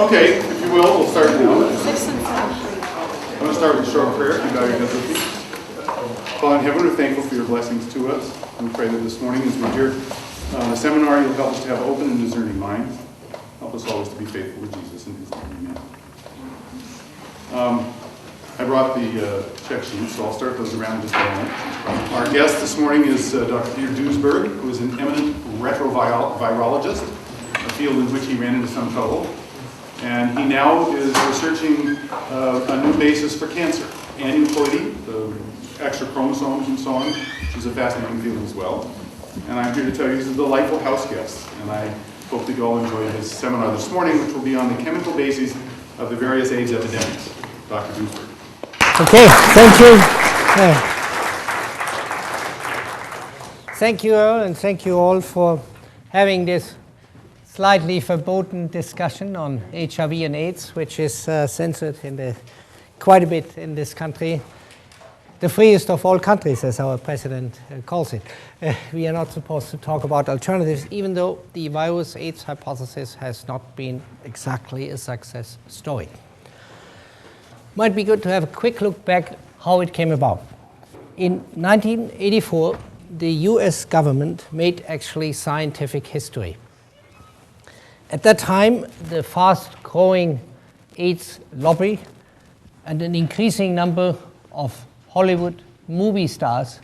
Okay, if you will, we'll start now. I'm going to start with a short prayer. If you bow your heads with me. Father in heaven, we're thankful for your blessings to us. We pray that this morning as we hear the seminar, you'll help us to have open and discerning minds. Help us always to be faithful with Jesus. In his name, amen. I brought the check sheets, so I'll start those around in just a moment. Our guest this morning is Dr. Peter Duesberg, who is an eminent retrovirologist, a field in which he ran into some trouble. And he now is researching a new basis for cancer, aneuploidy, the extra chromosomes and so on, which is a fascinating field as well. And I'm here to tell you he's a delightful house guest, and I hope that you all enjoy his seminar this morning, which will be on the chemical bases of the various AIDS epidemics. Dr. Duesberg. Okay, thank you. Thank you, Earl, and thank you all for having this slightly verboten discussion on HIV and AIDS, which is censored in quite a bit in this country. The freest of all countries, as our president calls it. We are not supposed to talk about alternatives, even though the virus AIDS hypothesis has not been exactly a success story. Might be good to have a quick look back how it came about. In 1984, the US government made actually scientific history. At that time, the fast-growing AIDS lobby and an increasing number of Hollywood movie stars,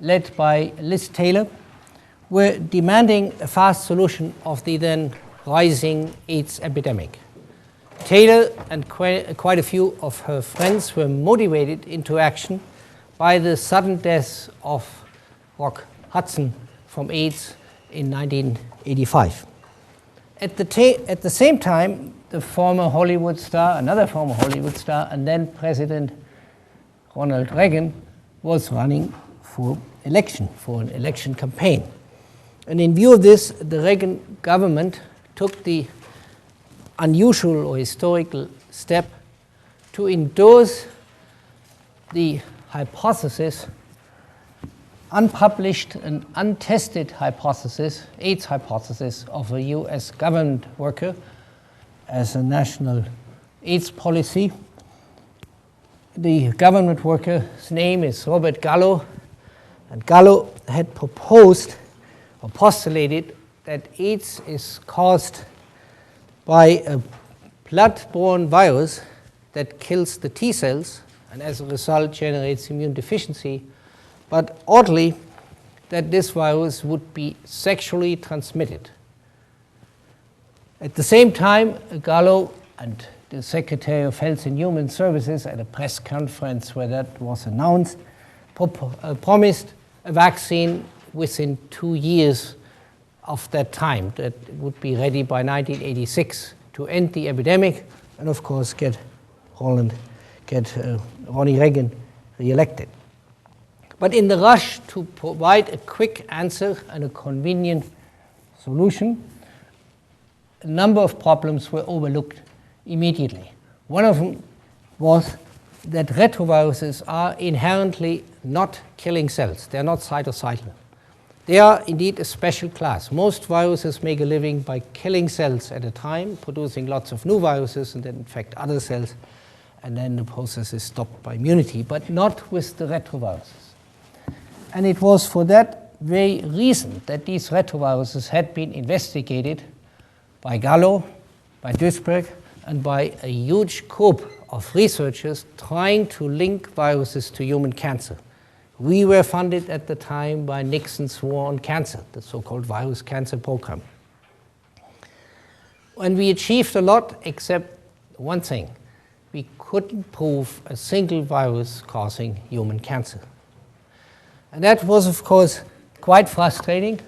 led by Liz Taylor, were demanding a fast solution of the then rising AIDS epidemic. Taylor and quite a few of her friends were motivated into action by the sudden death of Rock Hudson from AIDS in 1985. At the same time, another former Hollywood star, and then President Ronald Reagan was running for an election campaign. And in view of this, the Reagan government took the unusual or historical step to endorse the hypothesis, unpublished and untested hypothesis, AIDS hypothesis of a US government worker as a national AIDS policy. The government worker's name is Robert Gallo, and Gallo had proposed or postulated that AIDS is caused by a blood-borne virus that kills the T cells and as a result generates immune deficiency, but oddly that this virus would be sexually transmitted. At the same time, Gallo and the Secretary of Health and Human Services at a press conference where that was announced promised a vaccine within 2 years of that time that would be ready by 1986 to end the epidemic and of course get Ronnie Reagan re-elected. But in the rush to provide a quick answer and a convenient solution, a number of problems were overlooked immediately. One of them was that retroviruses are inherently not killing cells. They're not cytocidal. They are indeed a special class. Most viruses make a living by killing cells at a time, producing lots of new viruses and then infect other cells, and then the process is stopped by immunity, but not with the retroviruses. And it was for that very reason that these retroviruses had been investigated by Gallo, by Duesberg, and by a huge group of researchers trying to link viruses to human cancer. We were funded at the time by Nixon's War on Cancer, the so-called virus cancer program. And we achieved a lot except one thing. We couldn't prove a single virus causing human cancer. And that was, of course, quite frustrating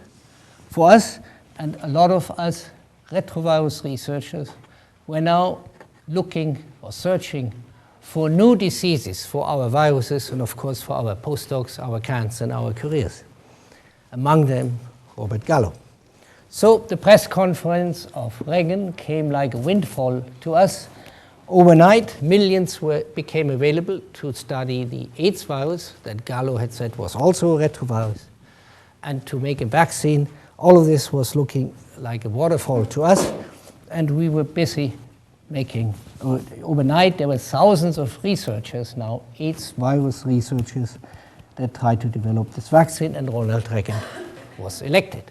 for us, and a lot of us retrovirus researchers were now looking or searching for new diseases for our viruses and, of course, for our postdocs, our cans, and our careers. Among them, Robert Gallo. So the press conference of Reagan came like a windfall to us. Overnight, millions became available to study the AIDS virus that Gallo had said was also a retrovirus, and to make a vaccine. All of this was looking like a waterfall to us, and we were busy making, overnight there were thousands of researchers now, AIDS virus researchers, that tried to develop this vaccine, and Ronald Reagan was elected.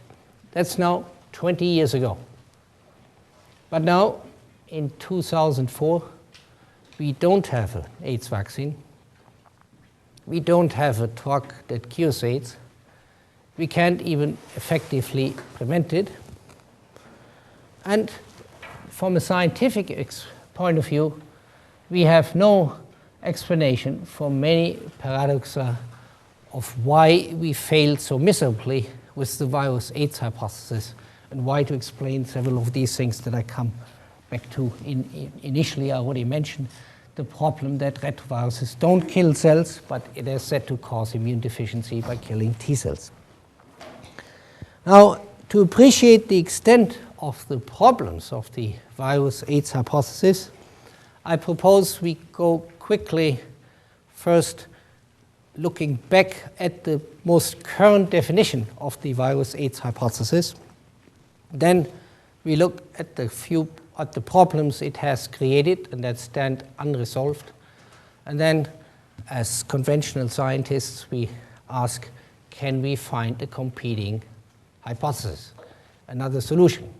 That's now 20 years ago. But now, in 2004, we don't have an AIDS vaccine. We don't have a drug that cures AIDS. We can't even effectively prevent it. And from a scientific point of view, we have no explanation for many paradoxes of why we failed so miserably with the virus AIDS hypothesis, and why to explain several of these things that I come back to. Initially, I already mentioned the problem that retroviruses don't kill cells, but it is said to cause immune deficiency by killing T cells. Now, to appreciate the extent of the problems of the virus AIDS hypothesis, I propose we go quickly first looking back at the most current definition of the virus AIDS hypothesis. Then we look at the problems it has created and that stand unresolved. And then, as conventional scientists, we ask, can we find a competing hypothesis, another solution?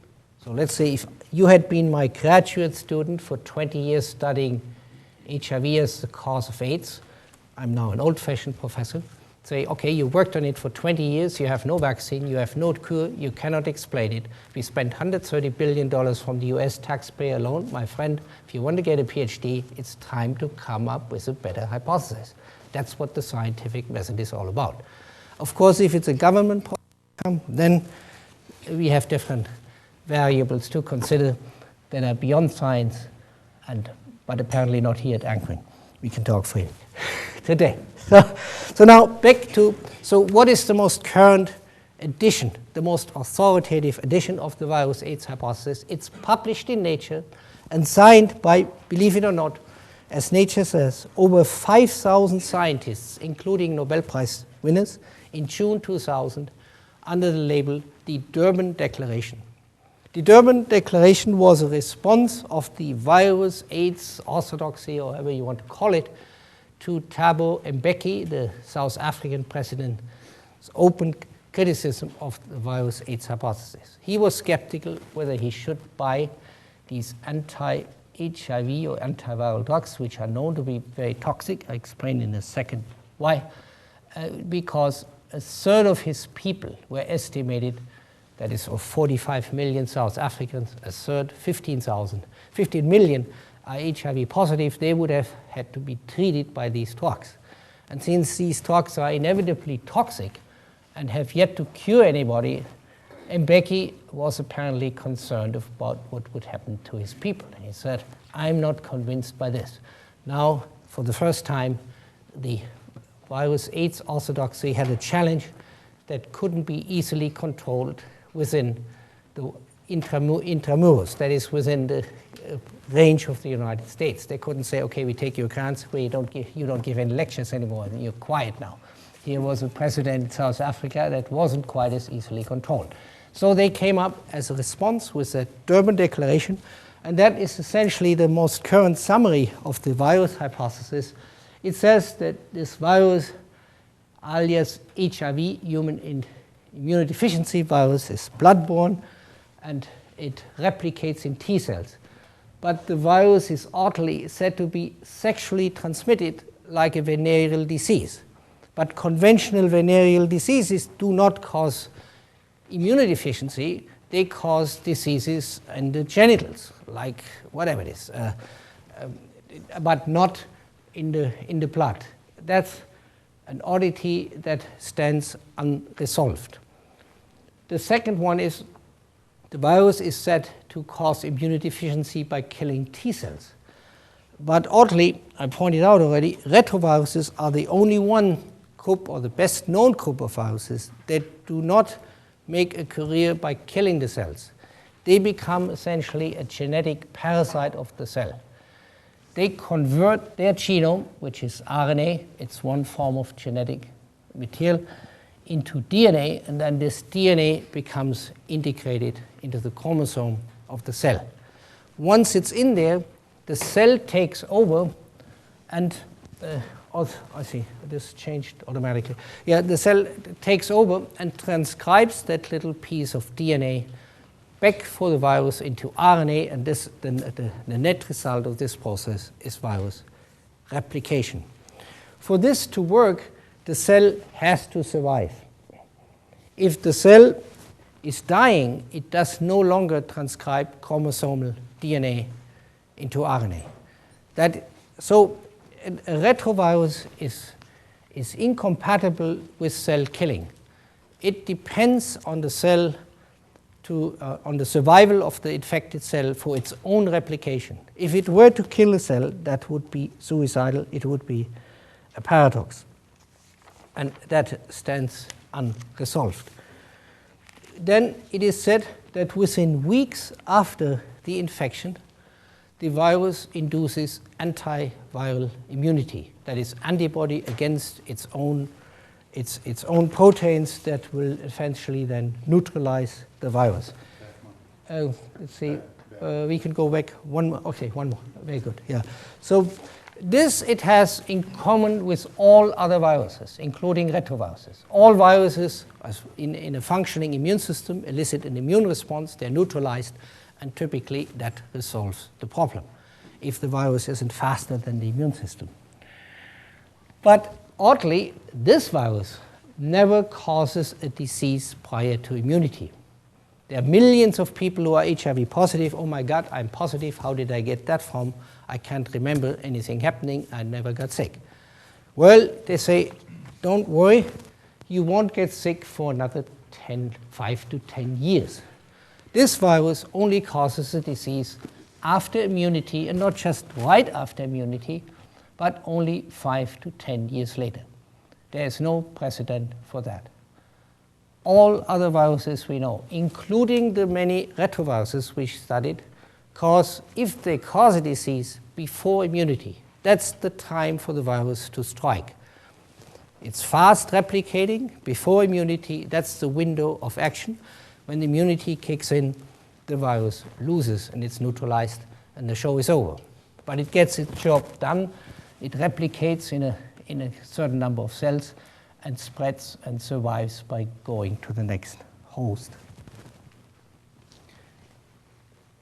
So let's say if you had been my graduate student for 20 years studying HIV as the cause of AIDS, I'm now an old-fashioned professor, say, okay, you worked on it for 20 years, you have no vaccine, you have no cure, you cannot explain it. We spent $130 billion from the US taxpayer alone. My friend, if you want to get a PhD, it's time to come up with a better hypothesis. That's what the scientific method is all about. Of course, if it's a government program, then we have different variables to consider that are beyond science, but apparently not here at Anchoring. We can talk freely today. So now back to, so what is the most current edition, the most authoritative edition of the virus AIDS hypothesis? It's published in Nature and signed by, believe it or not, as Nature says, over 5,000 scientists, including Nobel Prize winners, in June 2000, under the label the Durban Declaration. The Durban Declaration was a response of the virus AIDS orthodoxy, or however you want to call it, to Thabo Mbeki, the South African president's open criticism of the virus AIDS hypothesis. He was skeptical whether he should buy these anti-HIV or antiviral drugs, which are known to be very toxic. I explain in a second why. Because a third of his people were estimated, that is of 45 million South Africans, a third, 15 million are HIV positive. They would have had to be treated by these drugs. And since these drugs are inevitably toxic and have yet to cure anybody, Mbeki was apparently concerned about what would happen to his people. And he said, I'm not convinced by this. Now, for the first time, the virus AIDS orthodoxy had a challenge that couldn't be easily controlled within the intramuros, that is within the range of the United States. They couldn't say, okay, we take your grants away, you don't give any lectures anymore, you're quiet now. Here was a president in South Africa that wasn't quite as easily controlled. So they came up as a response with the Durban Declaration, and that is essentially the most current summary of the virus hypothesis. It says that this virus, alias HIV, human immunodeficiency virus, is bloodborne and it replicates in T cells. But the virus is oddly said to be sexually transmitted like a venereal disease. But conventional venereal diseases do not cause immunodeficiency, they cause diseases in the genitals, like whatever it is, but not in the blood. That's an oddity that stands unresolved. The second one is the virus is said to cause immunodeficiency by killing T cells. But oddly, I pointed out already, retroviruses are the only one group, or the best known group of viruses, that do not make a career by killing the cells. They become essentially a genetic parasite of the cell. They convert their genome, which is RNA, it's one form of genetic material, into DNA, and then this DNA becomes integrated into the chromosome of the cell. once it's in there, the cell takes over and I see, this changed automatically. Yeah, the cell takes over and transcribes that little piece of DNA back for the virus into RNA, and this, the net result of this process is virus replication. For this to work, the cell has to survive. If the cell is dying, it does no longer transcribe chromosomal DNA into RNA. So a retrovirus is incompatible with cell killing. It depends on the cell on the survival of the infected cell for its own replication. If it were to kill a cell, that would be suicidal. It would be a paradox. And that stands unresolved. Then it is said that within weeks after the infection, the virus induces antiviral immunity, that is, antibody against its own proteins that will eventually then neutralize the virus. Let's see, we can go back one more. Okay, one more. Very good. Yeah. So this it has in common with all other viruses, including retroviruses. All viruses, in a functioning immune system, elicit an immune response. They're neutralized, and typically that resolves the problem if the virus isn't faster than the immune system. But oddly, this virus never causes a disease prior to immunity. There are millions of people who are HIV positive. Oh my God, I'm positive. How did I get that from? I can't remember anything happening. I never got sick. Well, they say, don't worry. You won't get sick for another 5 to 10 years. This virus only causes a disease after immunity, and not just right after immunity, but only 5 to 10 years later. There is no precedent for that. All other viruses we know, including the many retroviruses we studied, if they cause a disease before immunity, that's the time for the virus to strike. It's fast replicating before immunity. That's the window of action. When the immunity kicks in, the virus loses and it's neutralized and the show is over. But it gets its job done. It replicates in a certain number of cells and spreads and survives by going to the next host.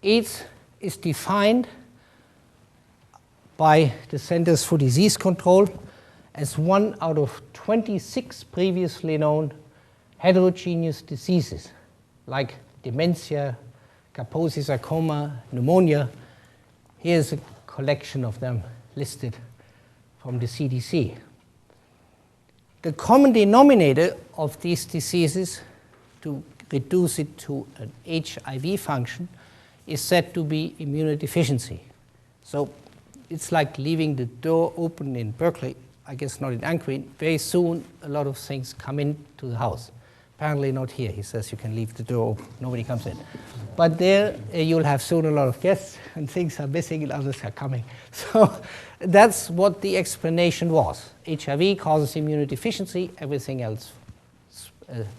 AIDS is defined by the Centers for Disease Control as one out of 26 previously known heterogeneous diseases like dementia, Kaposi sarcoma, pneumonia. Here's a collection of them listed from the CDC. The common denominator of these diseases, to reduce it to an HIV function, is said to be immunodeficiency. So it's like leaving the door open in Berkeley, I guess not in Anchorage. Very soon a lot of things come into the house. Apparently not here. He says you can leave the door open, nobody comes in. But there you'll have soon a lot of guests and things are missing and others are coming. So that's what the explanation was. HIV causes immunodeficiency, everything else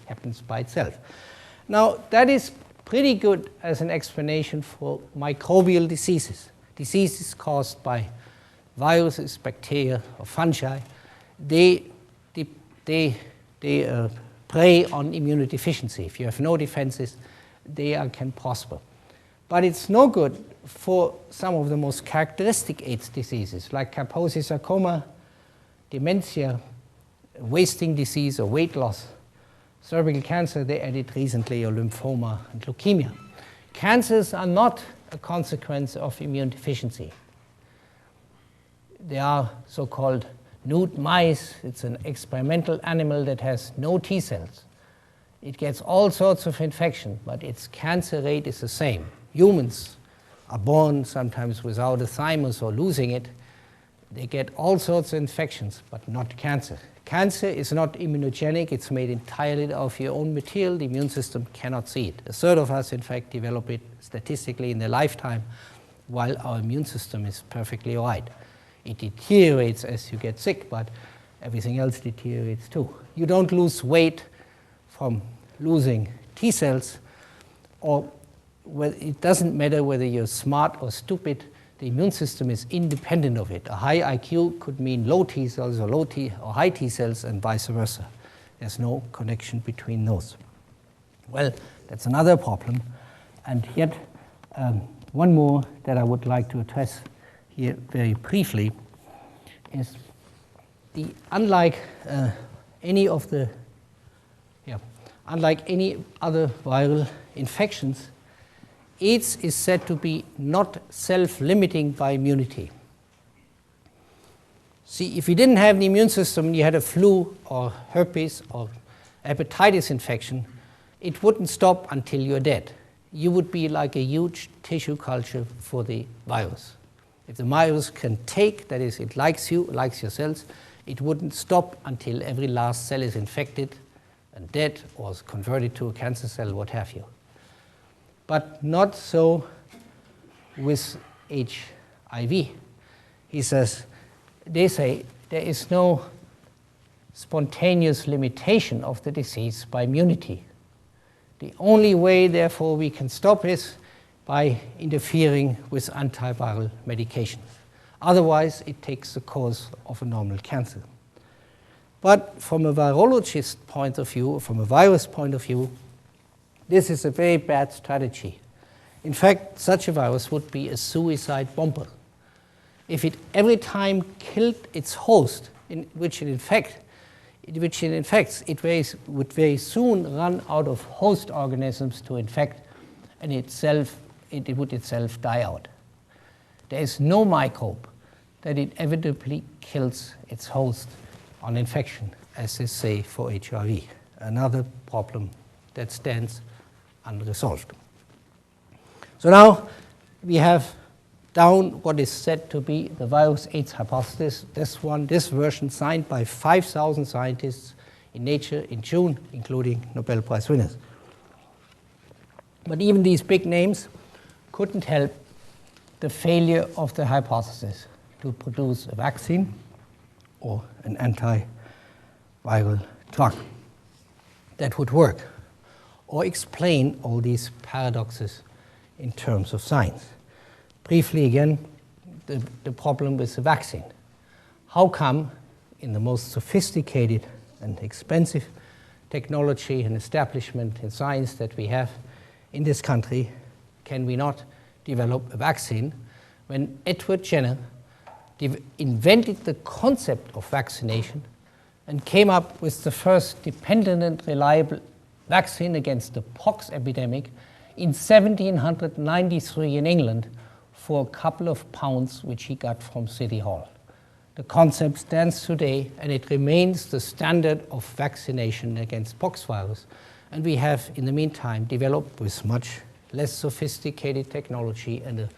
happens by itself. Now that is pretty good as an explanation for microbial diseases. Diseases caused by viruses, bacteria, or fungi. They prey on immunodeficiency. If you have no defenses, they can prosper. But it's no good for some of the most characteristic AIDS diseases, like Kaposi sarcoma, dementia, wasting disease or weight loss, cervical cancer, they added recently, or lymphoma and leukemia. Cancers are not a consequence of immune deficiency. They are so-called nude mice. It's an experimental animal that has no T cells. It gets all sorts of infection, but its cancer rate is the same. Humans are born sometimes without a thymus or losing it. They get all sorts of infections, but not cancer. Cancer is not immunogenic. It's made entirely of your own material. The immune system cannot see it. A third of us, in fact, develop it statistically in their lifetime, while our immune system is perfectly all right. It deteriorates as you get sick, but everything else deteriorates too. You don't lose weight from losing T cells or it doesn't matter whether you're smart or stupid, the immune system is independent of it. A high IQ could mean low T cells or or high T cells and vice versa. There's no connection between those. Well, that's another problem. And yet, one more that I would like to address here very briefly is unlike any other viral infections, AIDS is said to be not self-limiting by immunity. See, if you didn't have the immune system, you had a flu or herpes or hepatitis infection, it wouldn't stop until you're dead. You would be like a huge tissue culture for the virus. If the virus can take, that is, it likes you, likes your cells, it wouldn't stop until every last cell is infected and dead or is converted to a cancer cell, what have you. But not so with HIV. They say there is no spontaneous limitation of the disease by immunity. The only way, therefore, we can stop is by interfering with antiviral medications. Otherwise, it takes the course of a normal cancer. But from a virologist point of view, from a virus point of view, this is a very bad strategy. In fact, such a virus would be a suicide bomber. If it every time killed its host, which it infects, it would very soon run out of host organisms to infect, and it would itself die out. There is no microbe that inevitably kills its host on infection, as they say for HIV. Another problem that stands unresolved. So now we have down what is said to be the virus AIDS hypothesis. This version signed by 5,000 scientists in Nature in June, including Nobel Prize winners. But even these big names couldn't help the failure of the hypothesis to produce a vaccine or an antiviral drug that would work or explain all these paradoxes in terms of science. Briefly again, the problem with the vaccine. How come in the most sophisticated and expensive technology and establishment in science that we have in this country can we not develop a vaccine when Edward Jenner invented the concept of vaccination and came up with the first dependent and reliable vaccine against the pox epidemic in 1793 in England for a couple of pounds which he got from City Hall. The concept stands today and it remains the standard of vaccination against pox virus. And we have, in the meantime, developed with much less sophisticated technology and a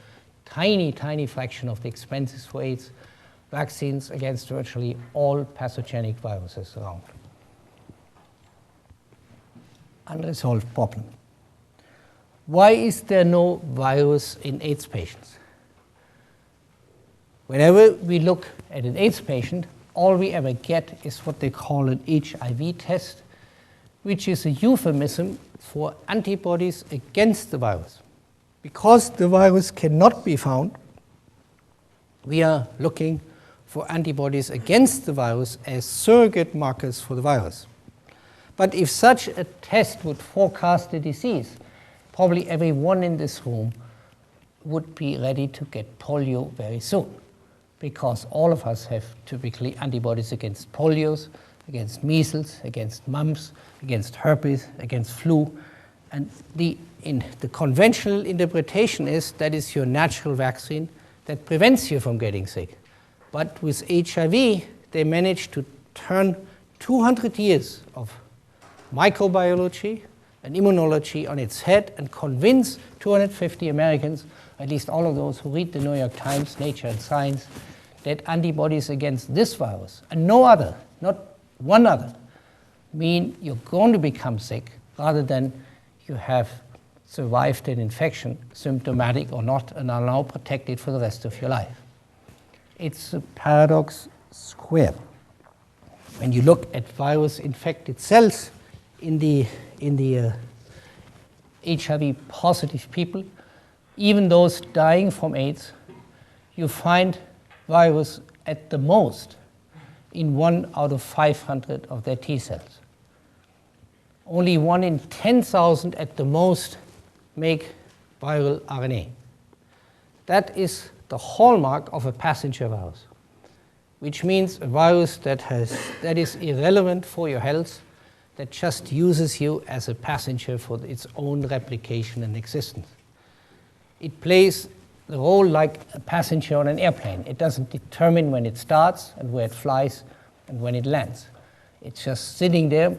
tiny, tiny fraction of the expenses for AIDS, vaccines against virtually all pathogenic viruses around. Unresolved problem. Why is there no virus in AIDS patients? Whenever we look at an AIDS patient, all we ever get is what they call an HIV test, which is a euphemism for antibodies against the virus. Because the virus cannot be found, we are looking for antibodies against the virus as surrogate markers for the virus. But if such a test would forecast the disease, probably everyone in this room would be ready to get polio very soon, because all of us have typically antibodies against polios, against measles, against mumps, against herpes, against flu. And the conventional interpretation is that is your natural vaccine that prevents you from getting sick. But with HIV, they managed to turn 200 years of microbiology and immunology on its head and convince 250 Americans, at least all of those who read the New York Times, Nature and Science, that antibodies against this virus and no other, not one other, mean you're going to become sick rather than you have survived an infection, symptomatic or not, and are now protected for the rest of your life. It's a paradox squared. When you look at virus-infected cells in the HIV positive people, even those dying from AIDS, you find virus at the most in 1 out of 500 of their T cells. Only 1 in 10,000 at the most make viral RNA. That is the hallmark of a passenger virus, which means a virus that is irrelevant for your health, that just uses you as a passenger for its own replication and existence. It plays the role like a passenger on an airplane. It doesn't determine when it starts and where it flies and when it lands. It's just sitting there.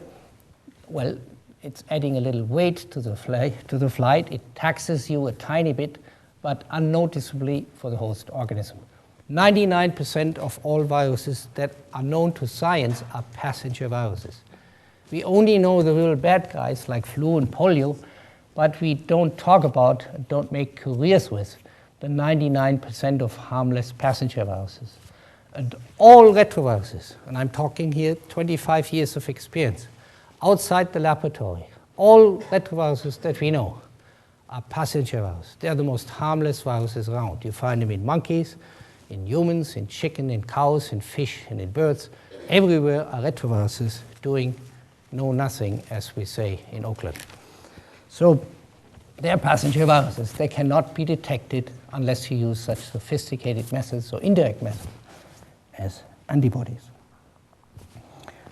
Well, it's adding a little weight to the flight. It taxes you a tiny bit, but unnoticeably for the host organism. 99% of all viruses that are known to science are passenger viruses. We only know the real bad guys like flu and polio, but we don't talk about and don't make careers with the 99% of harmless passenger viruses. And all retroviruses, and I'm talking here 25 years of experience, outside the laboratory, all retroviruses that we know are passenger viruses. They're the most harmless viruses around. You find them in monkeys, in humans, in chicken, in cows, in fish, and in birds. Everywhere are retroviruses doing know nothing, as we say in Oakland. So they're passenger viruses. They cannot be detected unless you use such sophisticated methods or indirect methods as antibodies.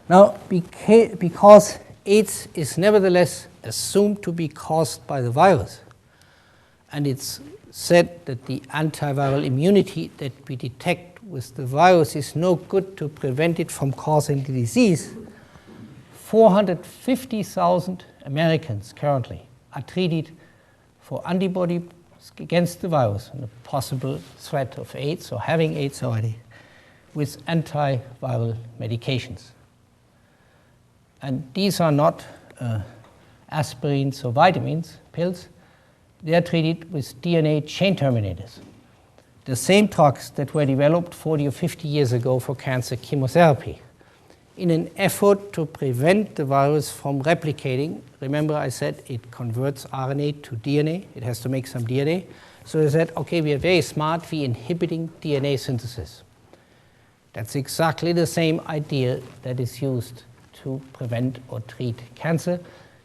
Now, because AIDS is nevertheless assumed to be caused by the virus, and it's said that the antiviral immunity that we detect with the virus is no good to prevent it from causing the disease, 450,000 Americans currently are treated for antibodies against the virus and the possible threat of AIDS or having AIDS already with antiviral medications. And these are not aspirins or vitamins, pills. They are treated with DNA chain terminators, the same drugs that were developed 40 or 50 years ago for cancer chemotherapy. In an effort to prevent the virus from replicating, remember I said it converts RNA to DNA, it has to make some DNA. So they said, okay, we are very smart, we're inhibiting DNA synthesis. That's exactly the same idea that is used to prevent or treat cancer.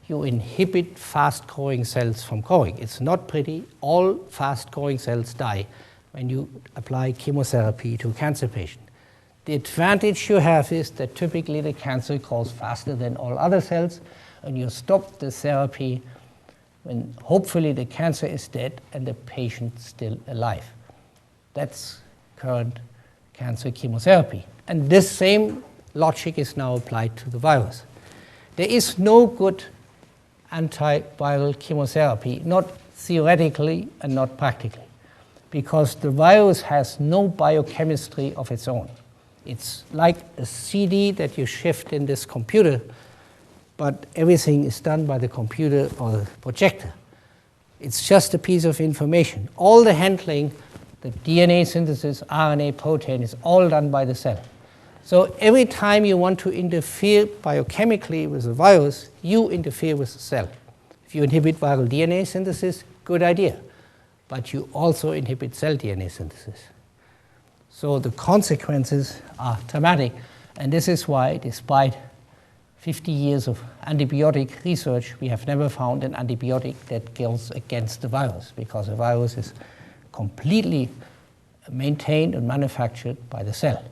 You inhibit fast-growing cells from growing. It's not pretty. All fast-growing cells die when you apply chemotherapy to a cancer patient. The advantage you have is that typically the cancer grows faster than all other cells, and you stop the therapy when hopefully the cancer is dead and the patient still alive. That's current cancer chemotherapy. And this same logic is now applied to the virus. There is no good antiviral chemotherapy, not theoretically and not practically, because the virus has no biochemistry of its own. It's like a CD that you shift in this computer, but everything is done by the computer or the projector. It's just a piece of information. All the handling, the DNA synthesis, RNA, protein, is all done by the cell. So every time you want to interfere biochemically with the virus, you interfere with the cell. If you inhibit viral DNA synthesis, good idea. But you also inhibit cell DNA synthesis. So the consequences are dramatic. And this is why, despite 50 years of antibiotic research, we have never found an antibiotic that goes against the virus, because the virus is completely maintained and manufactured by the cell.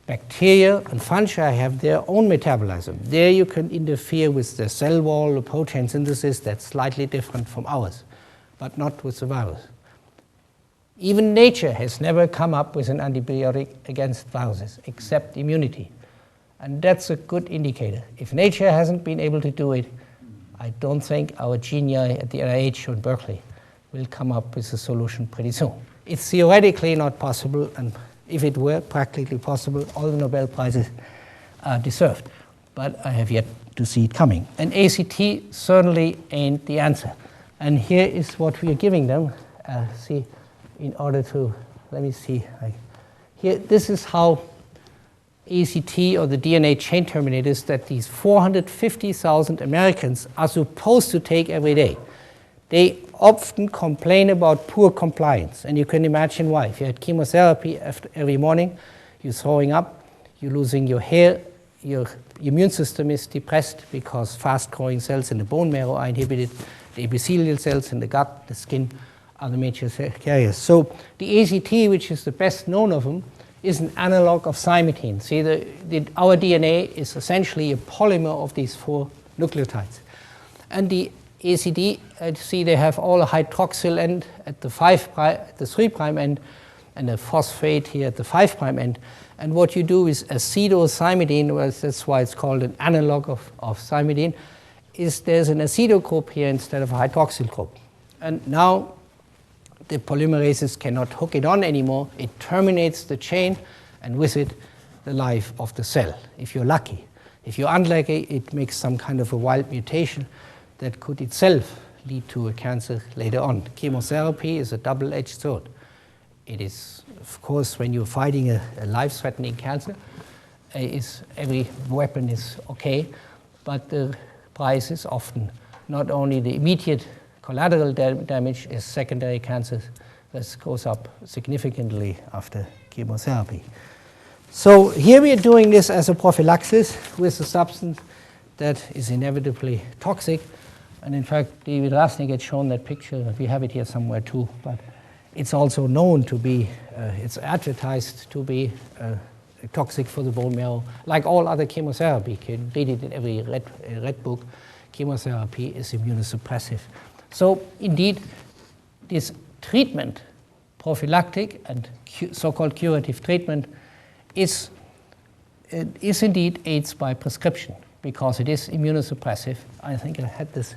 Bacteria and fungi have their own metabolism. There you can interfere with the cell wall, the protein synthesis that's slightly different from ours, but not with the virus. Even nature has never come up with an antibiotic against viruses, except immunity. And that's a good indicator. If nature hasn't been able to do it, I don't think our genii at the NIH or in Berkeley will come up with a solution pretty soon. It's theoretically not possible, and if it were practically possible, all the Nobel Prizes are deserved. But I have yet to see it coming. And ACT certainly ain't the answer. And here is what we are giving them. See, in order to, let me see. Here, this is how ACT or the DNA chain terminators that these 450,000 Americans are supposed to take every day. they often complain about poor compliance, and you can imagine why. If you had chemotherapy every morning, you're throwing up, you're losing your hair, your immune system is depressed because fast-growing cells in the bone marrow are inhibited, the epithelial cells in the gut, the skin are the major carriers. So the ACT, which is the best known of them, is an analog of thymidine. See, our DNA is essentially a polymer of these 4 nucleotides. And the ACD, see, they have all a hydroxyl end at the 3' end, and a phosphate here at the 5' end. And what you do is acetothymidine, well, that's why it's called an analog of thymidine, is there's an aceto group here instead of a hydroxyl group. And now the polymerases cannot hook it on anymore. It terminates the chain, and with it, the life of the cell, if you're lucky. If you're unlucky, it makes some kind of a wild mutation that could itself lead to a cancer later on. Chemotherapy is a double-edged sword. It is, of course, when you're fighting a life-threatening cancer, every weapon is okay, but the price is often not only the immediate collateral damage is secondary cancers. This goes up significantly after chemotherapy. So here we are doing this as a prophylaxis with a substance that is inevitably toxic. And in fact, David Rasnick had shown that picture. We have it here somewhere too. But it's also known to be, it's advertised to be toxic for the bone marrow, like all other chemotherapy. You can read it in every red book. Chemotherapy is immunosuppressive. So indeed, this treatment, prophylactic and so-called curative treatment, is indeed AIDS by prescription because it is immunosuppressive. I think I had this,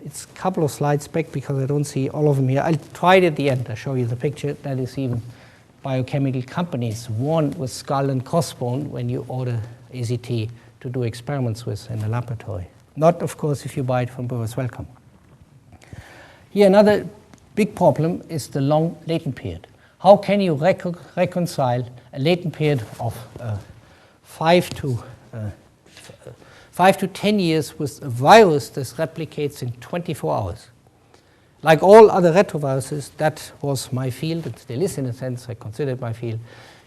it's a couple of slides back because I don't see all of them here. I'll try it at the end. I'll show you the picture. That is even biochemical companies warn with skull and crossbone when you order AZT to do experiments with in the laboratory. Not, of course, if you buy it from Boris Wellcome. Here, another big problem is the long latent period. How can you reconcile a latent period of 5 to 10 years with a virus that replicates in 24 hours? Like all other retroviruses, that was my field. It still is in a sense. I consider it my field.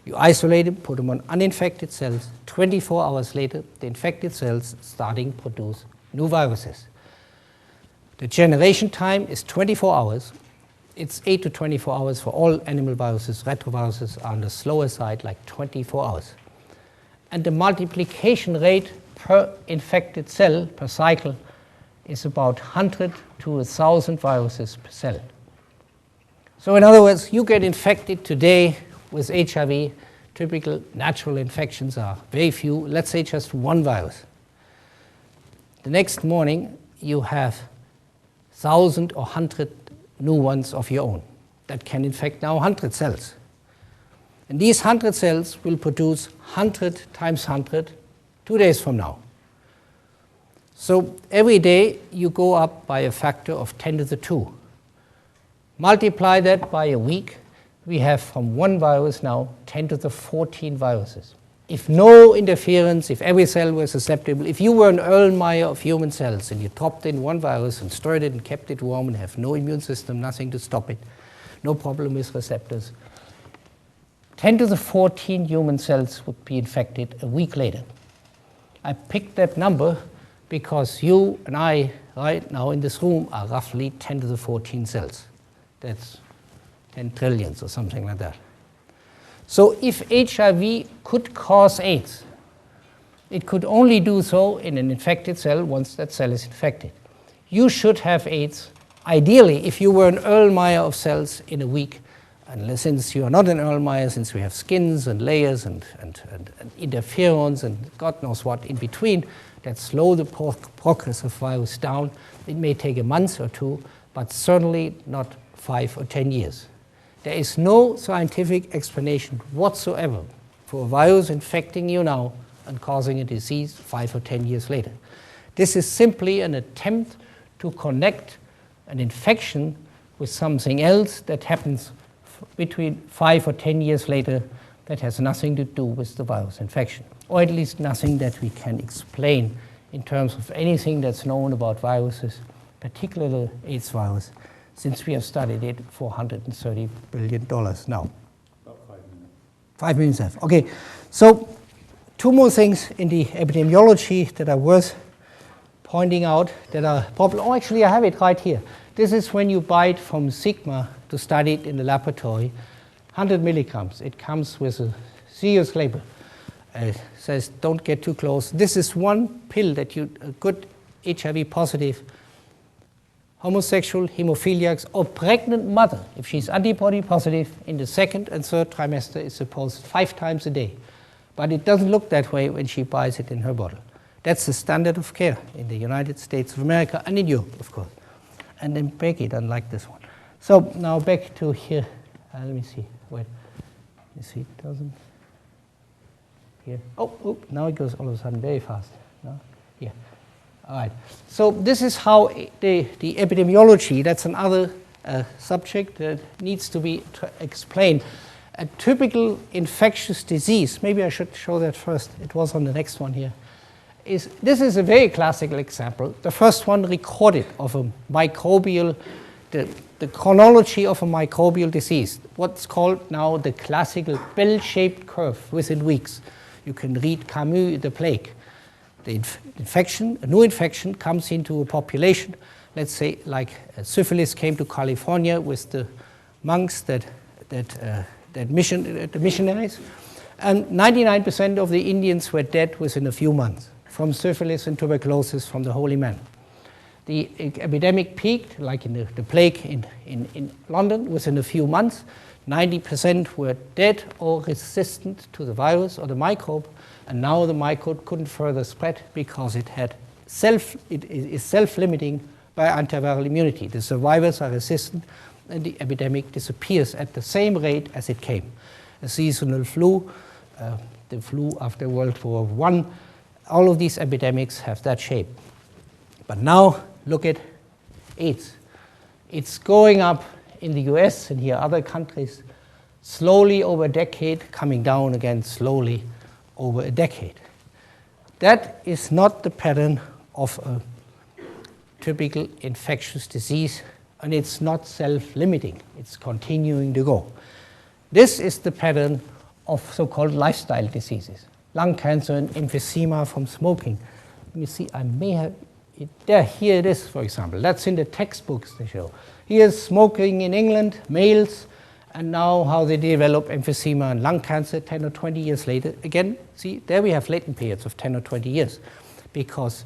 You isolate them, put them on uninfected cells. 24 hours later, the infected cells starting to produce new viruses. The generation time is 24 hours. It's 8 to 24 hours for all animal viruses. Retroviruses are on the slower side, like 24 hours. And the multiplication rate per infected cell per cycle is about 100 to 1,000 viruses per cell. So in other words, you get infected today with HIV. Typical natural infections are very few. Let's say just one virus. The next morning, you have 1,000 or 100 new ones of your own that can infect now 100 cells. And these 100 cells will produce 100 times 100 2 days from now. So every day you go up by a factor of 10 to the 2. Multiply that by a week, we have from one virus now 10 to the 14 viruses. If no interference, if every cell was susceptible, if you were an Erlenmeyer of human cells and you dropped in one virus and stirred it and kept it warm and have no immune system, nothing to stop it, no problem with receptors, 10 to the 14 human cells would be infected a week later. I picked that number because you and I right now in this room are roughly 10 to the 14 cells. That's 10 trillions or something like that. So if HIV could cause AIDS, it could only do so in an infected cell once that cell is infected. You should have AIDS, ideally, if you were an Erlenmeyer of cells in a week. And since you are not an Erlenmeyer, since we have skins and layers and interferons and God knows what in between that slow the progress of virus down, it may take a month or two, but certainly not 5 or 10 years. There is no scientific explanation whatsoever for a virus infecting you now and causing a disease 5 or 10 years later. This is simply an attempt to connect an infection with something else that happens between 5 or 10 years later that has nothing to do with the virus infection, or at least nothing that we can explain in terms of anything that's known about viruses, particular AIDS virus, since we have studied it for $130 billion now. About 5 minutes. 5 minutes left. Okay, so 2 more things in the epidemiology that are worth pointing out that are problem. Oh, actually, I have it right here. This is when you buy it from Sigma to study it in the laboratory. 100 milligrams. It comes with a serious label. It says, don't get too close. This is one pill that a good HIV positive homosexual, hemophiliacs, or pregnant mother, if she's antibody positive, in the 2nd and 3rd trimester is supposed 5 times a day. But it doesn't look that way when she buys it in her bottle. That's the standard of care in the United States of America and in Europe, of course. And then Becky doesn't like this one. So now back to here. Let me see. Wait. You see, it doesn't. Here. Oh, now it goes all of a sudden very fast. No? Here. All right. So this is how the epidemiology, that's another subject that needs to be explained. A typical infectious disease, maybe I should show that first. It was on the next one here. This is a very classical example. The first one recorded of a microbial, the chronology of a microbial disease, what's called now the classical bell-shaped curve within weeks. You can read Camus, The Plague. The infection, a new infection comes into a population. Let's say like syphilis came to California with the monks, the missionaries, and 99% of the Indians were dead within a few months from syphilis and tuberculosis from the holy man. The epidemic peaked, like in the plague in London, within a few months. 90% were dead or resistant to the virus or the microbe, and now the microbe couldn't further spread because it is self-limiting by antiviral immunity. The survivors are resistant, and the epidemic disappears at the same rate as it came. A seasonal flu, the flu after World War I, all of these epidemics have that shape. But now look at AIDS. It's going up in the US and here other countries, slowly over a decade, coming down again slowly over a decade. That is not the pattern of a typical infectious disease, and it's not self-limiting. It's continuing to go. This is the pattern of so-called lifestyle diseases. Lung cancer and emphysema from smoking. Let me see, I may have it there. Here it is, for example. That's in the textbooks they show. Here's smoking in England, males, and now how they develop emphysema and lung cancer 10 or 20 years later. Again, see, there we have latent periods of 10 or 20 years. Because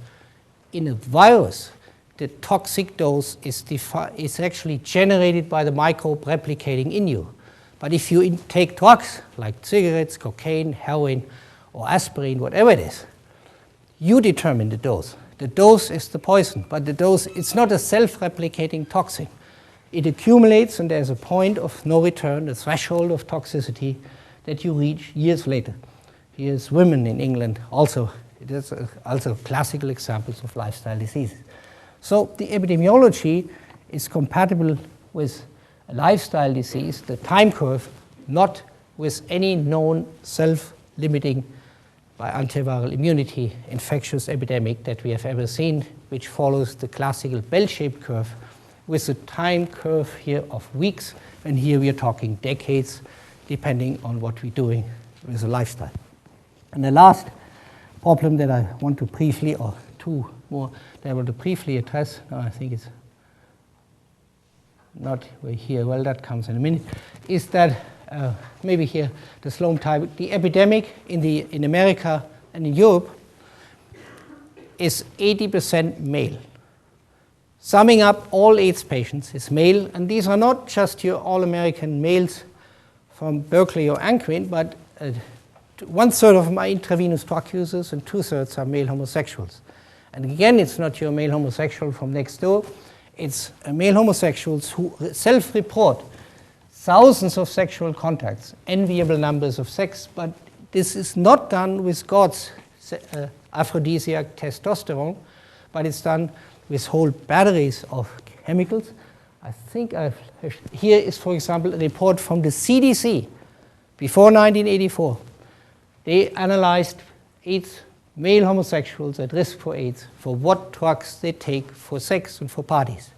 in a virus, the toxic dose is actually generated by the microbe replicating in you. But if you take drugs like cigarettes, cocaine, heroin, or aspirin, whatever it is, you determine the dose. The dose is the poison, but the dose, it's not a self-replicating toxin. It accumulates, and there's a point of no return, a threshold of toxicity that you reach years later. Here's women in England also. It is also classical examples of lifestyle diseases. So the epidemiology is compatible with a lifestyle disease, the time curve, not with any known self-limiting by antiviral immunity infectious epidemic that we have ever seen, which follows the classical bell-shaped curve with a time curve here of weeks, and here we are talking decades, depending on what we're doing with the lifestyle. And the last problem that I want to briefly, or 2 more, that I want to briefly address, no, I think it's not here, well, that comes in a minute, is that maybe here, the Sloan type, the epidemic in America and in Europe is 80% male. Summing up all AIDS patients is male, and these are not just your all-American males from Berkeley or Anquin, but 1/3 of them are intravenous drug users and 2/3 are male homosexuals. And again, it's not your male homosexual from next door, it's male homosexuals who self-report thousands of sexual contacts, enviable numbers of sex, but this is not done with God's aphrodisiac testosterone, but it's done with whole batteries of chemicals. I think here is, for example, a report from the CDC before 1984. They analyzed AIDS male homosexuals at risk for AIDS for what drugs they take for sex and for parties.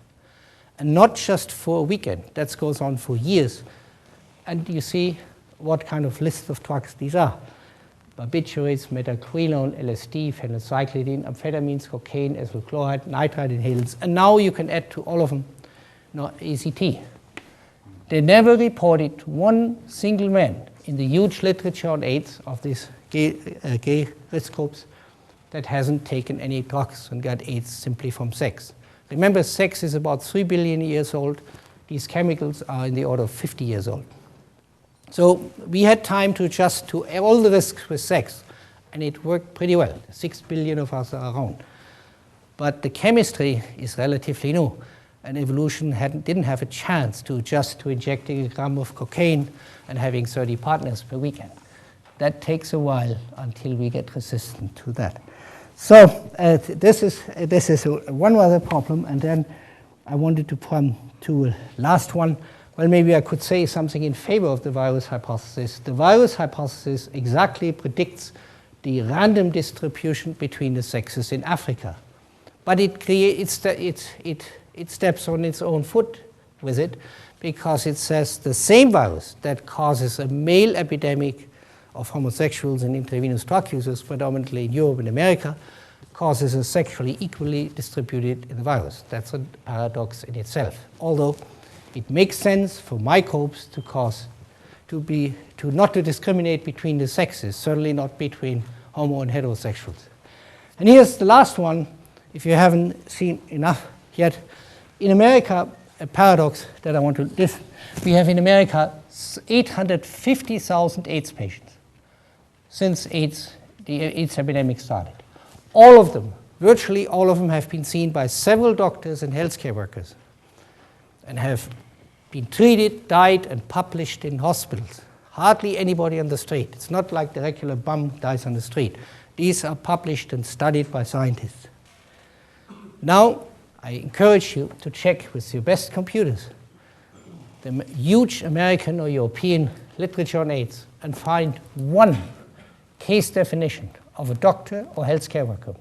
And not just for a weekend, that goes on for years. And you see what kind of list of drugs these are. Barbiturates, metacrylone, LSD, phenylcyclidine, amphetamines, cocaine, ethyl chloride, nitrite inhalants, and now you can add to all of them ACT. They never reported one single man in the huge literature on AIDS of these gay risk groups that hasn't taken any drugs and got AIDS simply from sex. Remember, sex is about 3 billion years old. These chemicals are in the order of 50 years old. So we had time to adjust to all the risks with sex, and it worked pretty well. 6 billion of us are around. But the chemistry is relatively new, and evolution didn't have a chance to adjust to injecting a gram of cocaine and having 30 partners per weekend. That takes a while until we get resistant to that. So this is one other problem, and then I wanted to come to a last one. Well, maybe I could say something in favor of the virus hypothesis. The virus hypothesis exactly predicts the random distribution between the sexes in Africa. But it steps on its own foot with it, because it says the same virus that causes a male epidemic of homosexuals and intravenous drug users, predominantly in Europe and America, causes a sexually equally distributed in the virus. That's a paradox in itself. Although it makes sense for microbes to not to discriminate between the sexes, certainly not between homo and heterosexuals. And here's the last one, if you haven't seen enough yet. In America, a paradox that I want to list. We have in America 850,000 AIDS patients since the AIDS epidemic started. All of them, virtually all of them, have been seen by several doctors and healthcare workers and have been treated, died, and published in hospitals. Hardly anybody on the street. It's not like the regular bum dies on the street. These are published and studied by scientists. Now, I encourage you to check with your best computers the huge American or European literature on AIDS and find one case definition of a doctor or healthcare worker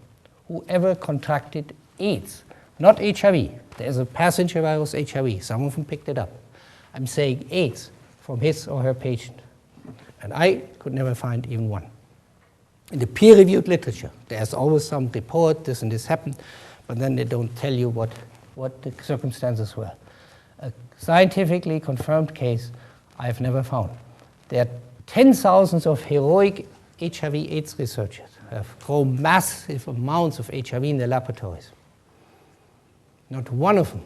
who ever contracted AIDS, not HIV. There's a passenger virus HIV. Some of them picked it up. I'm saying AIDS from his or her patient. And I could never find even one. In the peer-reviewed literature, there's always some report, this and this happened, but then they don't tell you what the circumstances were. A scientifically confirmed case I've never found. There are 10,000s of heroic HIV/AIDS researchers who have grown massive amounts of HIV in their laboratories. Not one of them,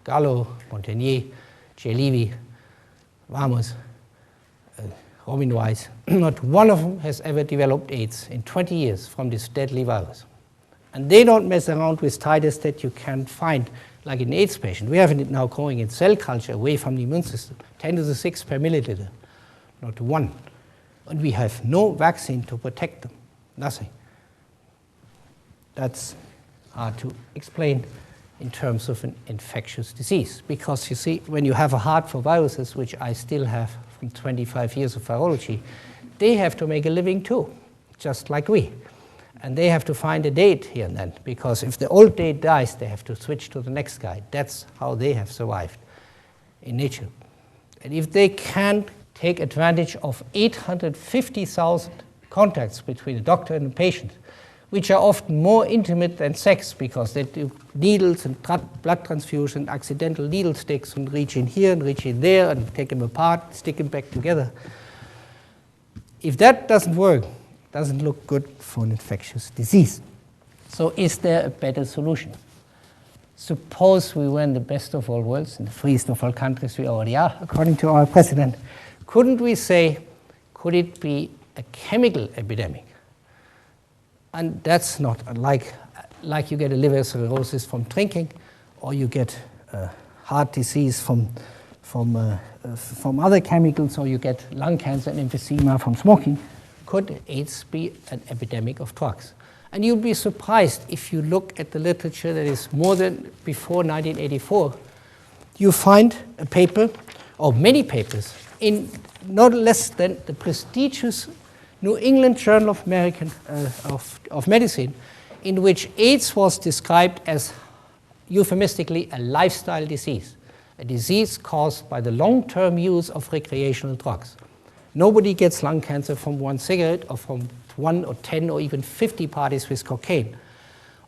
Gallo, Montagnier, J. Levy, Ramos, Robin Weiss, not one of them has ever developed AIDS in 20 years from this deadly virus. And they don't mess around with titers that you can find, like in AIDS patient. We have it now growing in cell culture away from the immune system, 10 to the 6 per milliliter, not one. And we have no vaccine to protect them, nothing. That's hard to explain in terms of an infectious disease. Because you see, when you have a heart for viruses, which I still have from 25 years of virology, they have to make a living too, just like we. And they have to find a date here and then, because if the old date dies, they have to switch to the next guy. That's how they have survived in nature. And if they can't take advantage of 850,000 contacts between a doctor and a patient, which are often more intimate than sex, because they do needles and blood transfusion, accidental needle sticks, and reach in here and reach in there and take them apart, stick them back together. If that doesn't work, doesn't look good for an infectious disease. So is there a better solution? Suppose we were in the best of all worlds, in the freest of all countries we already are, according to our president. Couldn't we say, could it be a chemical epidemic? And that's not like you get a liver cirrhosis from drinking, or you get heart disease from other chemicals, or you get lung cancer and emphysema from smoking. Could AIDS be an epidemic of drugs? And you'll be surprised if you look at the literature that is more than before 1984. You find a paper, or many papers, in not less than the prestigious New England Journal of Medicine, in which AIDS was described as euphemistically a lifestyle disease, a disease caused by the long-term use of recreational drugs. Nobody gets lung cancer from one cigarette or from 1 or 10 or even 50 parties with cocaine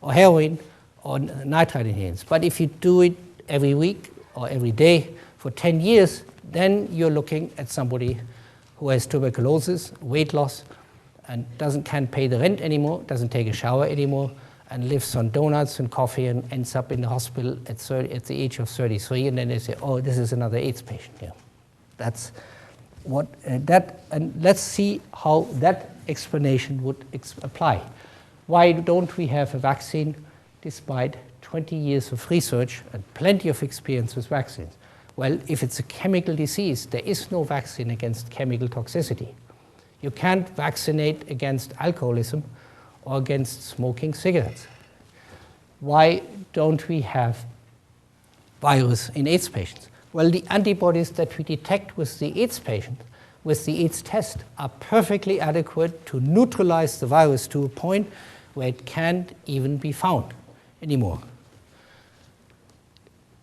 or heroin or nitrite inhalants. But if you do it every week or every day for 10 years, then you're looking at somebody who has tuberculosis, weight loss, and can't pay the rent anymore, doesn't take a shower anymore, and lives on donuts and coffee and ends up in the hospital at the age of 33, and then they say, oh, this is another AIDS patient here. That's what and let's see how that explanation would apply. Why don't we have a vaccine despite 20 years of research and plenty of experience with vaccines? Well, if it's a chemical disease, there is no vaccine against chemical toxicity. You can't vaccinate against alcoholism or against smoking cigarettes. Why don't we have virus in AIDS patients? Well, the antibodies that we detect with the AIDS patient, with the AIDS test, are perfectly adequate to neutralize the virus to a point where it can't even be found anymore.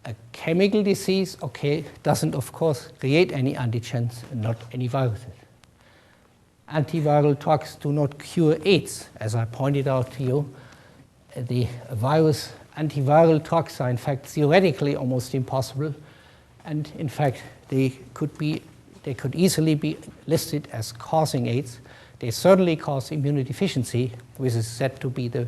A chemical disease, okay, doesn't, of course, create any antigens and not any viruses. Antiviral drugs do not cure AIDS, as I pointed out to you. The antiviral drugs are, in fact, theoretically almost impossible, and in fact, they could easily be listed as causing AIDS. They certainly cause immunodeficiency, which is said to be the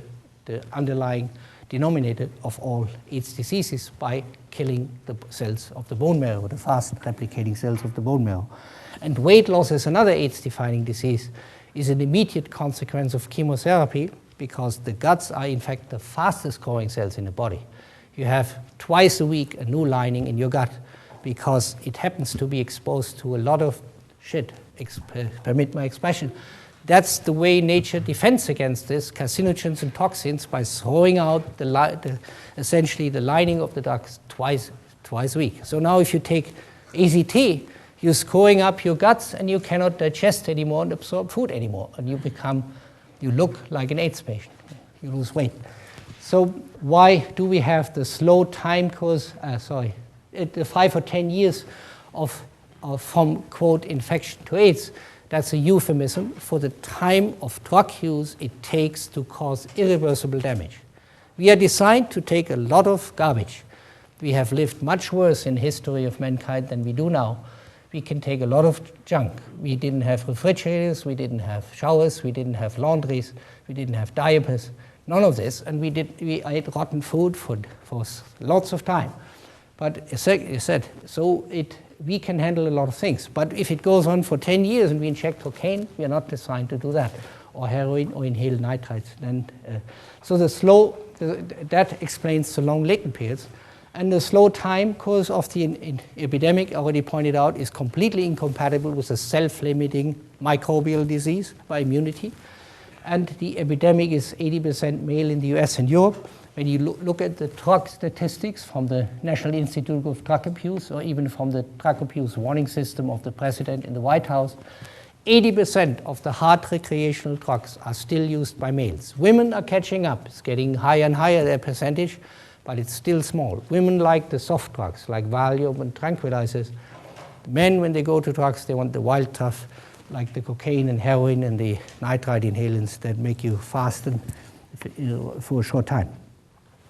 underlying denominator of all AIDS diseases, by killing the cells of the bone marrow, the fast replicating cells of the bone marrow. And weight loss is another AIDS-defining disease, is an immediate consequence of chemotherapy, because the guts are, in fact, the fastest growing cells in the body. You have twice a week a new lining in your gut, because it happens to be exposed to a lot of shit, permit my expression. That's the way nature defends against this, carcinogens and toxins, by throwing out essentially the lining of the ducts twice a week. So now if you take AZT, you're screwing up your guts and you cannot digest anymore and absorb food anymore. And you look like an AIDS patient. You lose weight. So why do we have the slow time course, the 5 or 10 years from, quote, infection to AIDS? That's a euphemism for the time of drug use it takes to cause irreversible damage. We are designed to take a lot of garbage. We have lived much worse in the history of mankind than we do now. We can take a lot of junk. We didn't have refrigerators, we didn't have showers, we didn't have laundries, we didn't have diapers, none of this, and we ate rotten food for lots of time. But as I said, we can handle a lot of things. But if it goes on for 10 years and we inject cocaine, we are not designed to do that, or heroin, or inhaled nitrites. So that explains the long latent periods. And the slow time course of the epidemic, I already pointed out, is completely incompatible with a self-limiting microbial disease by immunity. And the epidemic is 80% male in the US and Europe. When you look at the drug statistics from the National Institute of Drug Abuse, or even from the drug abuse warning system of the president in the White House, 80% of the hard recreational drugs are still used by males. Women are catching up. It's getting higher and higher, their percentage, but it's still small. Women like the soft drugs, like Valium and tranquilizers. Men, when they go to drugs, they want the wild stuff, like the cocaine and heroin and the nitrite inhalants that make you fast for a short time.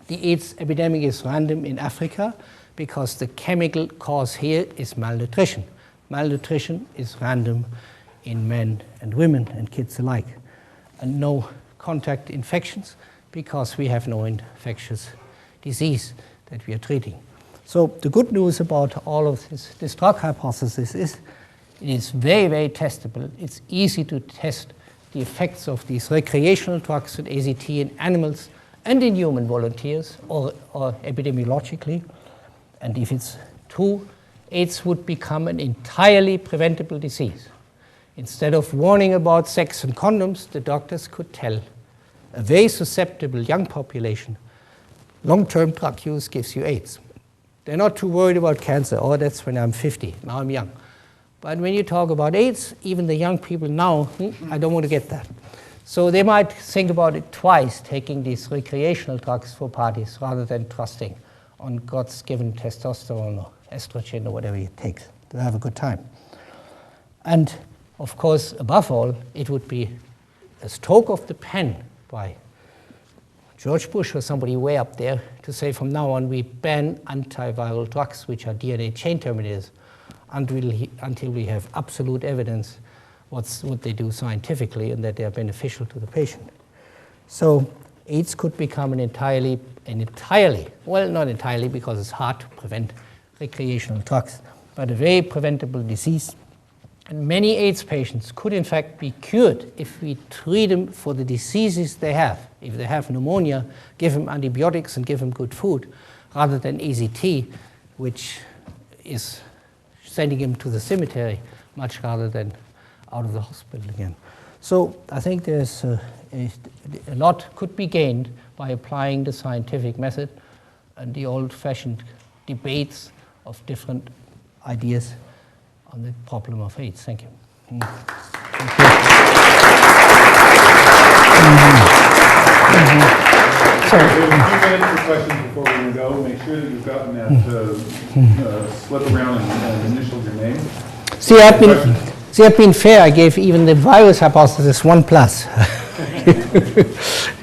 The AIDS epidemic is random in Africa because the chemical cause here is malnutrition. Malnutrition is random in men and women and kids alike. And no contact infections because we have no infectious disease that we are treating. So the good news about all of this drug hypothesis is it is very, very testable. It's easy to test the effects of these recreational drugs and AZT in animals and in human volunteers, or epidemiologically. And if it's true, AIDS would become an entirely preventable disease. Instead of warning about sex and condoms, the doctors could tell a very susceptible young population, long-term drug use gives you AIDS. They're not too worried about cancer. Oh, that's when I'm 50. Now I'm young. But when you talk about AIDS, even the young people now, I don't want to get that. So they might think about it twice, taking these recreational drugs for parties rather than trusting on God's given testosterone or estrogen or whatever it takes to have a good time. And of course, above all, it would be a stroke of the pen by George Bush or somebody way up there to say from now on we ban antiviral drugs, which are DNA chain terminators, until we have absolute evidence what they do scientifically and that they are beneficial to the patient. So AIDS could become an entirely, well, not entirely because it's hard to prevent recreational drugs, but a very preventable disease. And many AIDS patients could in fact be cured if we treat them for the diseases they have. If they have pneumonia, give them antibiotics and give them good food, rather than AZT, which is sending him to the cemetery much rather than out of the hospital again. So I think there's a lot could be gained by applying the scientific method and the old-fashioned debates of different ideas on the problem of AIDS. Thank you. Thank you. So, we have a few minutes for questions before we go. Make sure that you've gotten that slip around and initial your name. See, I've been fair. I gave even the virus hypothesis 1+.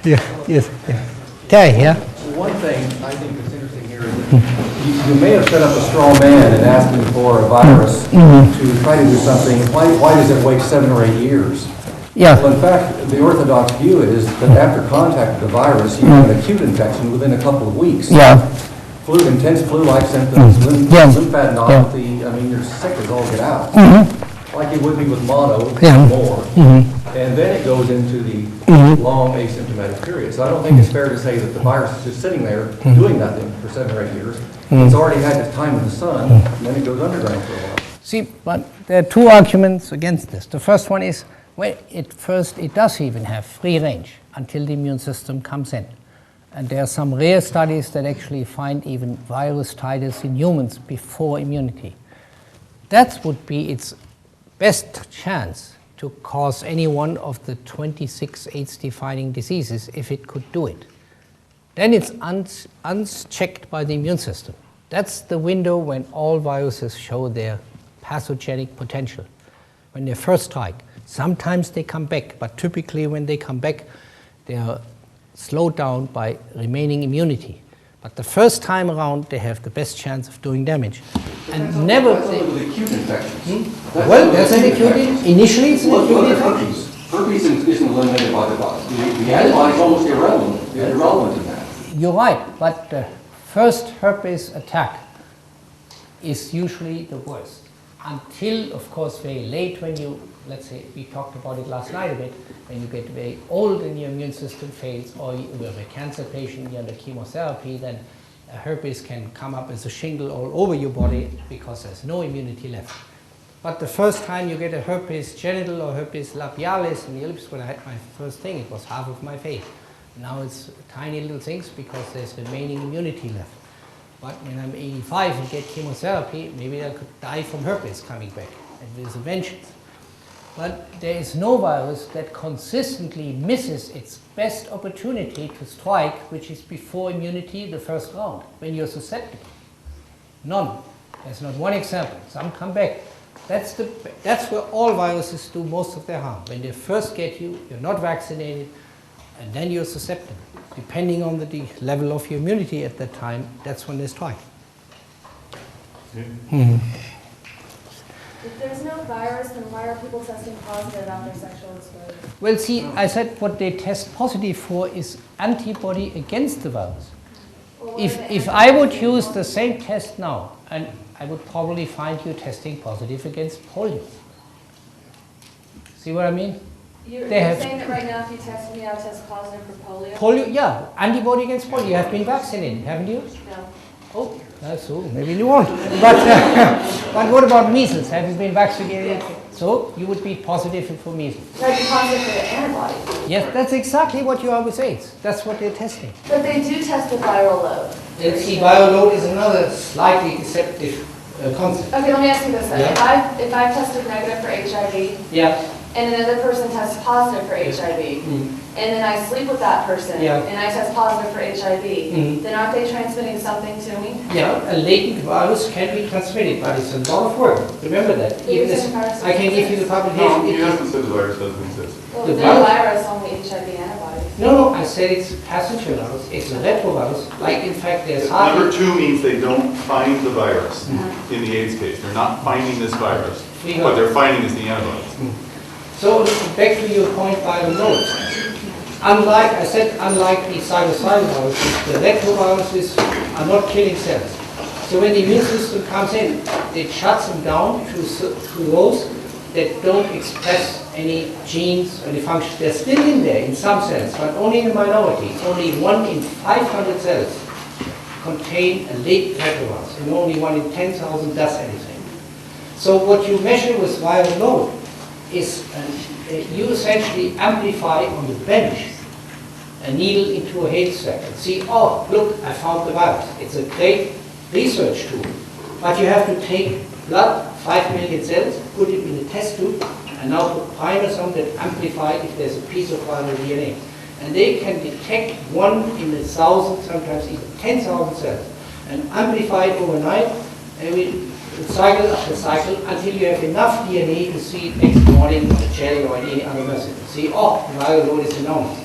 Yeah, yes. Yeah. Terry, yeah? One thing I think that's interesting here is that you may have set up a straw man and asked him for a virus to try to do something. Why does it wait 7 or 8 years? Yeah. Well, in fact, the orthodox view is that after contact with the virus, you have an acute infection within a couple of weeks. Yeah. Intense flu-like symptoms, lymphadenopathy. I mean, you're sick as all get out. Like you would be with mono or more. And then it goes into the long asymptomatic period. So I don't think it's fair to say that the virus is just sitting there doing nothing for 7 or 8 years. It's already had its time in the sun, and then it goes underground for a while. See, but there are 2 arguments against this. The first one is, well, it does even have free range until the immune system comes in. And there are some rare studies that actually find even virus titers in humans before immunity. That would be its best chance to cause any one of the 26 AIDS-defining diseases if it could do it. Then it's unchecked by the immune system. That's the window when all viruses show their pathogenic potential. When they first strike, sometimes they come back, but typically when they come back, they are slowed down by remaining immunity. But the first time around, they have the best chance of doing damage. And never... That's with acute infections. Well, that's an acute... Initially, it's an acute infection. Herpes isn't eliminated by the virus. The antibody is almost irrelevant in that. You're right, but the first herpes attack is usually the worst. Until, of course, very late when you, let's say, we talked about it last night a bit, when you get very old and your immune system fails, or you have a cancer patient, you're under chemotherapy, then a herpes can come up as a shingle all over your body because there's no immunity left. But the first time you get a herpes genital or herpes labialis in the lips, when I had my first thing, it was half of my face. Now it's tiny little things because there's remaining immunity left. But when I'm 85 and get chemotherapy, maybe I could die from herpes coming back, and with a vengeance. But there is no virus that consistently misses its best opportunity to strike, which is before immunity, the first round, when you're susceptible. None. There's not one example. Some come back. That's where all viruses do most of their harm. When they first get you, you're not vaccinated, and then you're susceptible. Depending on the level of your immunity at that time, that's when they strike. If there's no virus, then why are people testing positive after sexual exposure? Well, see, I said what they test positive for is antibody against the virus. Well, If I would use the same test now, and I would probably find you testing positive against polio. See what I mean? You're have- saying that right now if you test me, I'll test positive for polio? Polio, yeah, antibody against polio. You have been vaccinated, haven't you? No. Oh, that's so. Maybe you won't. But what about measles? Have you been vaccinated? So you would be positive for measles. I'd be positive for the antibody. Yes, that's exactly what you are with AIDS. That's what they're testing. But they do test the viral load. Let's see, viral load is another slightly deceptive concept. Okay, let me ask you this then. Yeah. If I've tested negative for HIV Yeah. and another person tests positive for HIV, and then I sleep with that person Yeah. and I test positive for HIV, Mhm. then aren't they transmitting something to me? Yeah, a latent virus can be transmitted, but it's a lot of work. Remember that. But you're Even saying this- virus I can give you the publication. No, he hasn't said the virus doesn't exist. Well, The no virus- virus, only HIV antibodies. No, I said it's passenger virus. It's a retrovirus. Like, in fact, there's Number hardly... two means they don't find the virus in the AIDS case. They're not finding this virus. What they're finding is the antibodies. So, back to your point by the notes. Unlike the cytokine viruses, the retroviruses are not killing cells. So when the immune system comes in, it shuts them down to those that don't express any genes or any functions. They're still in there in some cells, but only in a minority. Only 1 in 500 cells contain a latent retrovirus, and only 1 in 10,000 does anything. So what you measure with viral load is you essentially amplify on the bench a needle into a haystack and see, oh, look, I found the virus. It's a great research tool. But you have to take blood, 5 million cells, put it in a test tube, and now put primers on that amplify if there's a piece of viral DNA. And they can detect 1 in 1,000, sometimes even 10,000 cells, and amplify it overnight, and cycle after cycle, until you have enough DNA to see it next morning on a gel or any other method. See, oh, the viral load is enormous.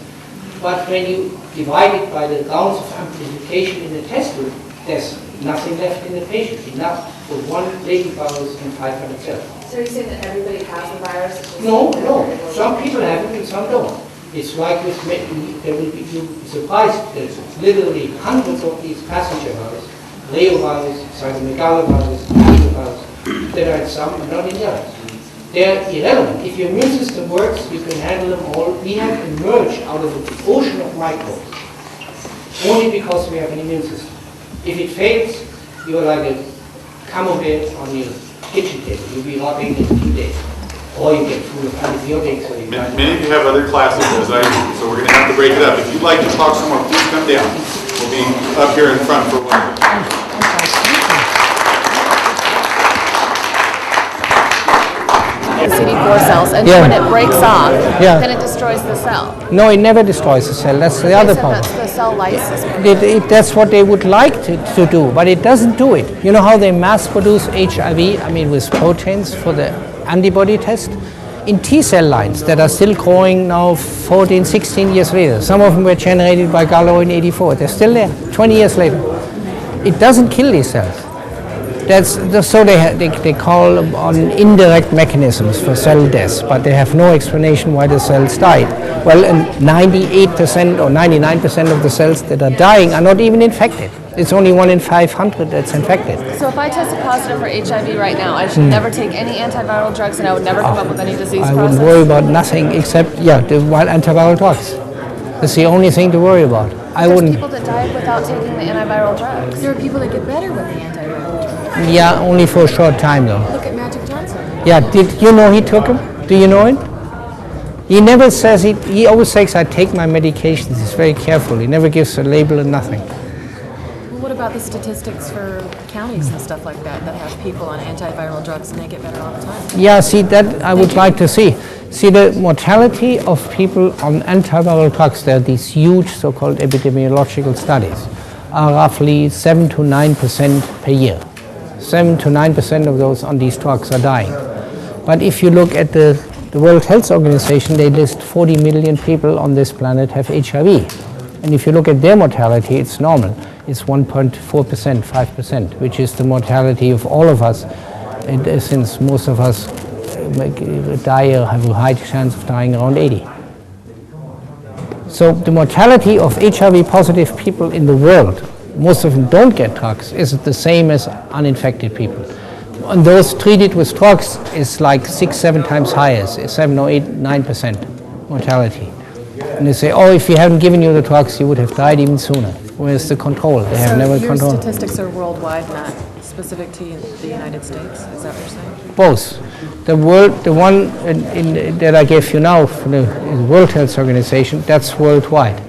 But when you divide it by the rounds of amplification in the test tube, there's nothing left in the patient, enough for 1 latent virus in 500 cells. So are you saying that everybody has the virus? It's just No, that no. everybody- Some people have it and some don't. It's like with there will be, you'll be surprised, there's literally hundreds of these passenger viruses, reovirus, cytomegalovirus, adenovirus, there are some and not in the others. They're irrelevant. If your immune system works, you can handle them all. We have emerged out of an ocean of microbes only because we have an immune system. If it fails, you're like a camembert on your kitchen table. You'll be rotting in 2 days. Or you get full of antibiotics. Or you Many of you have other classes as I do, so we're going to have to break it up. If you'd like to talk some more, please come down. We'll be up here in front for a while. CD4 cells, and Yeah. when it breaks off, Yeah. then it destroys the cell. No, it never destroys the cell. That's the other So part. that's the cell lysis. That's what they would like to do, but it doesn't do it. You know how they mass produce HIV, I mean with proteins for the antibody test? In T cell lines that are still growing now 14, 16 years later. Some of them were generated by Gallo in 84. They're still there 20 years later. It doesn't kill these cells. So they call on indirect mechanisms for cell death, but they have no explanation why the cells died. Well, and 98% or 99% of the cells that are dying are not even infected. It's only 1 in 500 that's infected. So if I tested positive for HIV right now, I should never take any antiviral drugs, and I would never come up with any disease I process. wouldn't worry about nothing except, the wild antiviral drugs. That's the only thing to worry about. I There's wouldn't. people that die without taking the antiviral drugs. There are people that get better with the antiviral drug. Yeah, only for a short time though. Look at Magic Johnson. Yeah, did you know he took them? Do you know it? He never says it. He always says, I take my medications. He's very careful. He never gives a label and nothing. Well, what about the statistics for counties and stuff like that have people on antiviral drugs and they get better all the time? Yeah, see, that I would like to see. See, the mortality of people on antiviral drugs, there are these huge so-called epidemiological studies, are roughly 7 to 9% per year. 7 to 9% of those on these drugs are dying. But if you look at the World Health Organization, they list 40 million people on this planet have HIV. And if you look at their mortality, it's normal. It's 1.4%, 5%, which is the mortality of all of us, and, since most of us die or have a high chance of dying around 80. So the mortality of HIV positive people in the world, most of them don't get drugs, is the same as uninfected people. And those treated with drugs is like 6-7 times higher, 7 or 8, 9% mortality. And they say, oh, if we hadn't given you the drugs, you would have died even sooner. Where's the control? They have never your control. statistics are worldwide, not specific to the United States? Is that what you're saying? Both. The one that I gave you now for the World Health Organization, that's worldwide.